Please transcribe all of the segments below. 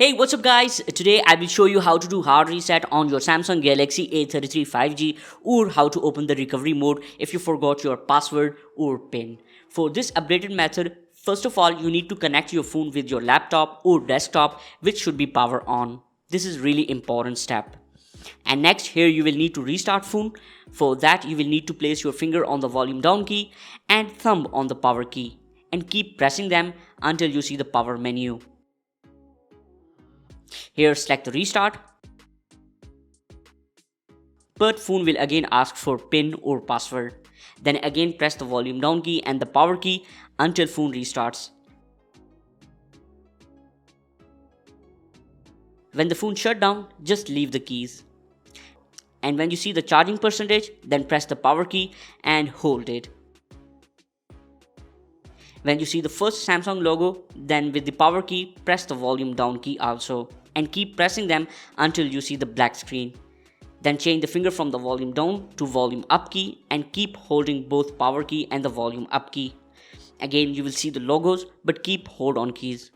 Hey, what's up guys? Today I will show you how to do hard reset on your Samsung Galaxy A33 5G or how to open the recovery mode if you forgot your password or PIN. For this updated method, first of all you need to connect your phone with your laptop or desktop, which should be power on. This is really important step. And next, here you will need to restart phone. For that you will need to place your finger on the volume down key and thumb on the power key and keep pressing them until you see the power menu. Here select the restart, but phone will again ask for PIN or password. Then again press the volume down key and the power key until phone restarts. When the phone shut down, just leave the keys. And when you see the charging percentage, then press the power key and hold it. When you see the first Samsung logo, then with the power key, press the volume down key also and keep pressing them until you see the black screen. Then change the finger from the volume down to volume up key and keep holding both power key and the volume up key. Again you will see the logos, but keep hold on keys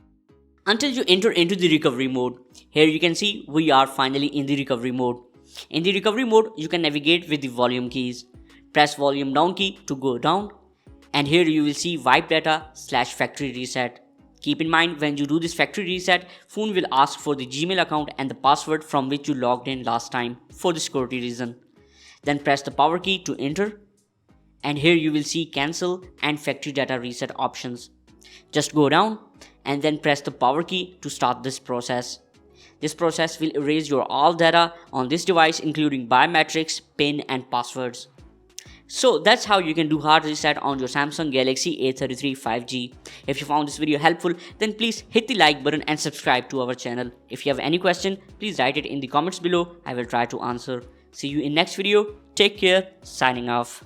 until you enter into the recovery mode. Here you can see we are finally in the recovery mode. In the recovery mode you can navigate with the volume keys. Press volume down key to go down, and here you will see wipe data / factory reset. Keep in mind, when you do this factory reset, phone will ask for the Gmail account and the password from which you logged in last time for the security reason. Then press the power key to enter, and here you will see cancel and factory data reset options. Just go down and then press the power key to start this process. This process will erase your all data on this device, including biometrics, PIN and passwords. So that's how you can do hard reset on your Samsung Galaxy A33 5G. If you found this video helpful, then please hit the like button and subscribe to our channel. If you have any question, please write it in the comments below. I will try to answer. See you in next video. Take care. Signing off.